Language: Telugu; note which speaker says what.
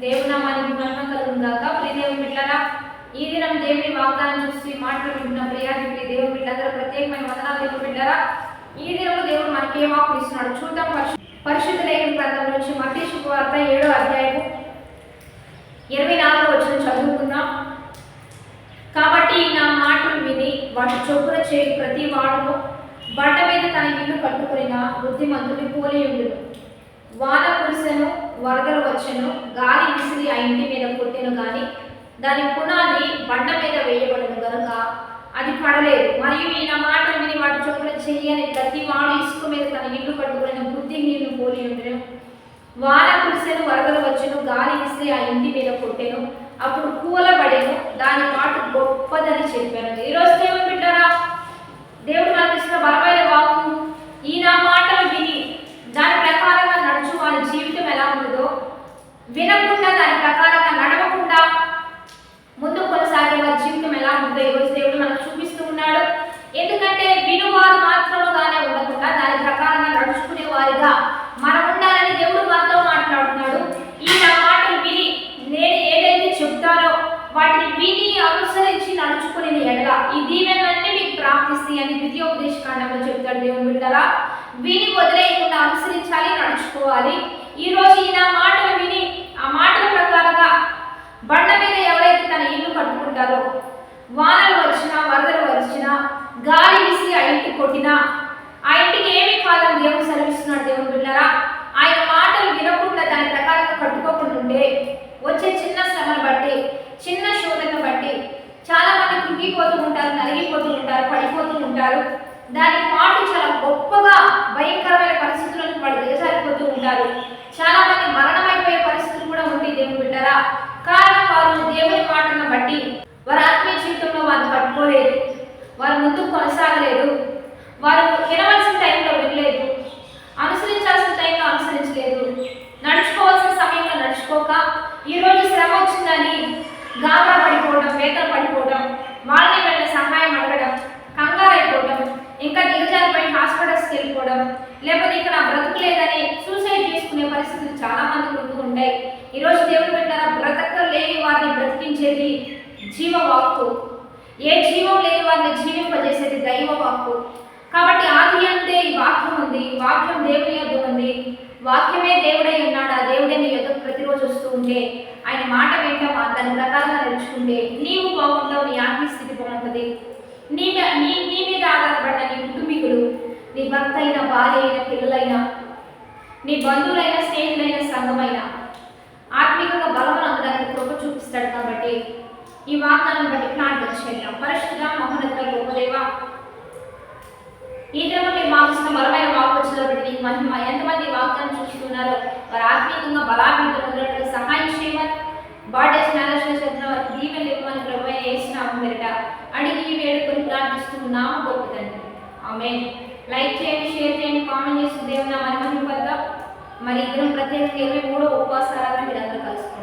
Speaker 1: దేవుని నామానికి మహిమ కలుగును గాక. ప్రియ దేవుని బిడ్డలారా, ఈ దినం దేవుని వాగ్దానం చూసి మాటలు వింటున్న ప్రియాది దేవుని బిడ్డలందరూ ప్రత్యేకమైన వందనాలు. దేవుని బిడ్డలారా, ఈ దినం దేవుడు మనకి ఏం ఆహ్వానిస్తున్నాడు చూద్దాం. పరిశుద్ధ లేఖన గ్రంథం నుంచి మత్తయి శుభవార్త 7వ అధ్యాయము 24వ వచనం చదువుకుందాం. కాబట్టి నా మాటలు విని వాటి చొప్పున చేయి ప్రతి వాడును బండ మీద తన ఇల్లు కట్టుకున్న బుద్ధిమంతుని పోలి ఉండును. వాన కురిసెను, వరదలు వచ్చెను, గాలి విసిరి ఆ ఇంటి మీద కొట్టెను, గాని దాని పునాది బండ మీద వేయబడను గనుక అది పడలేదు. మరియు ఈ నా మాటలు విని వాటి చొప్పున చెయ్యని ప్రతి వాడు ఇసుక మీద తన ఇల్లు కట్టుకున్న బుద్ధిహీనుని పోలి ఉండెను. వాన కురిసెను, వరదలు వచ్చెను, గాలి విసిరి ఆ ఇంటి మీద కొట్టెను, అప్పుడు కూలబడెను, దాని మాట గొప్పదని చెప్పాను. ఈరోజు దేవుని బిడ్డలారా, దేవుడు మనకి ఇచ్చిన బలమైన వాక్కు, ఈ నా మాటలు విని దాని ప్రకారంగా నడుచు వారి జీవితం ఎలా ఉంటుందో, వినకుండా దాని ప్రకారంగా నడవకుండా ముందు కొనసాగే వారి జీవితం ఎలా ఉంటుందో ఈరోజు దేవుడు మనకు చూపిస్తూ ఉన్నాడు. ఎందుకంటే వినువారు మాత్రముగానే ఉండకుండా దాని ప్రకారంగా నడుచుకునే వారిగా మనం ఉండాలని దేవుడు మనతో మాట్లాడుతున్నాడు. ఈ నా మాటలు విని నేను ఏదైతే చెప్తానో వాటిని విని అనుసరించి నడుచుకునే ఎడల ఈ దీవెనలన్నీ మీకు ప్రాప్తిస్తాయి అని ద్వితీయోపదేశకాండంలో చెప్తాడు. దేవుని బిడ్డలారా, విని వదిలేయకుండా అనుసరించాలి, నడుచుకోవాలి. ఈరోజు ఈ నా మాటలు విని ఆ మాటల ప్రకారంగా బండ మీద ఎవరైతే తన ఇల్లు కట్టుకుంటారో, వానలు వచ్చినా, వరదలు వచ్చినా, గాలి విసిరి ఆ ఇంటి కొట్టినా ఆ ఇంటికి ఏమీ కాదని దేవుడు సెలవిస్తున్నాడు. దేవుని బిడ్డలారా, ఆయన మాటలు వినకుండా దాని ప్రకారంగా కట్టుకోకుండా ఉంటే వచ్చే చిన్న శ్రమను బట్టి, చిన్న శోధనను బట్టి చాలా మంది కృంగిపోతూ ఉంటారు, నలిగిపోతూ ఉంటారు, పడిపోతూ ఉంటారు. దానికి పాటు చాలా గొప్పగా భయంకరమైన పరిస్థితులను వాళ్ళు దిగజారిపోతూ ఉంటారు. చాలా మంది మరణమైపోయే పరిస్థితులు కూడా ఉంటాయి. దేవుని బిడ్డలారా, కారణం వారు దేవుని మాటలను బట్టి వారి ఆత్మీయ జీవితంలో వారు పట్టుకోలేదు, వారు ముందుకు కొనసాగలేదు, వారు వినవలసిన టైంలో వినలేదు, అనుసరించాల్సిన టైంలో అనుసరించలేదు, నడుచుకోవాల్సిన సమయంలో నడుచుకోక ఈరోజు శ్రమ వచ్చిందని గాబరా పడిపోవడం, వేతలు పడిపోవడం, వాళ్ళని వెళ్ళిన సహాయం అడగడం, కంగారు అయిపోవడం, ఇంకా దిగజారిపై హాస్పిటల్స్కి వెళ్ళిపోవడం, లేకపోతే ఇంకా నా బ్రతుకు లేదని సూసైడ్ చేసుకునే పరిస్థితులు చాలా మందికి ఉంటూ ఉంటాయి. ఈరోజు దేవుడు పెట్టారా, బ్రతకలేని వారిని బ్రతికించేది జీవవాక్కు, ఏ జీవం లేని వారిని జీవింపజేసేది దైవ వాక్కు. కాబట్టి ఆది అంతే ఈ వాక్యం ఉంది, వాక్యం దేవుని యొద్ద ఉంది, వాక్యమే దేవుడై ఉన్నాడు. ఆ దేవుడే నీ యొద్దకు ప్రతిరోజు వస్తూ ఉంటే ఆయన మాట వింటావా, దాని ప్రకారంగా నడుచుకుంటే నీవు బాగుంటావు, నీ ఆత్మీయ స్థితి బాగుంటుంది. నీ మీద ఆధారపడ్డ నీ కుటుంబీకులు, నీ భర్త అయినా, భార్య అయినా, పిల్లలైనా, నీ బంధువులైన, స్నేహితులైన, సంఘమైన ఆత్మీయంగా బలమును అందడానికి కృప చూపిస్తాడు. కాబట్టి ఈ వాగ్దానం బట్టి ప్రార్థన చేద్దాం. పరిశుద్ధ మహోన్నత గొప్పదేవ, ఈ దినం మీరు మాకు ఇచ్చిన బలమైన వాక్కు వచ్చిన బట్టి నీకు మహిమ. ఎంతమంది వాగ్దానం చూస్తున్నారో వారు ఆత్మీయంగా బలాభివృద్ధి పొందడానికి సహాయం చేయమని, బర్త్డేస్ మ్యారేజ్ చేసిన వారికి దీవెనలు ఇవ్వమని ప్రభువైన యేసు నామమున పేరిట అడిగి వేడుకొని ప్రార్థిస్తున్నాము గొప్ప తండ్రి. ఆమేన్. లైక్ చేయండి, షేర్ చేయండి, కామెంట్ చేసి దేవుని నామాన్ని మహిమపడదాం. మరి ఈ దినం ప్రత్యేకంగా 23వ ఉపవాస ఆరాధన మీరు అందరూ కలుసుకోండి.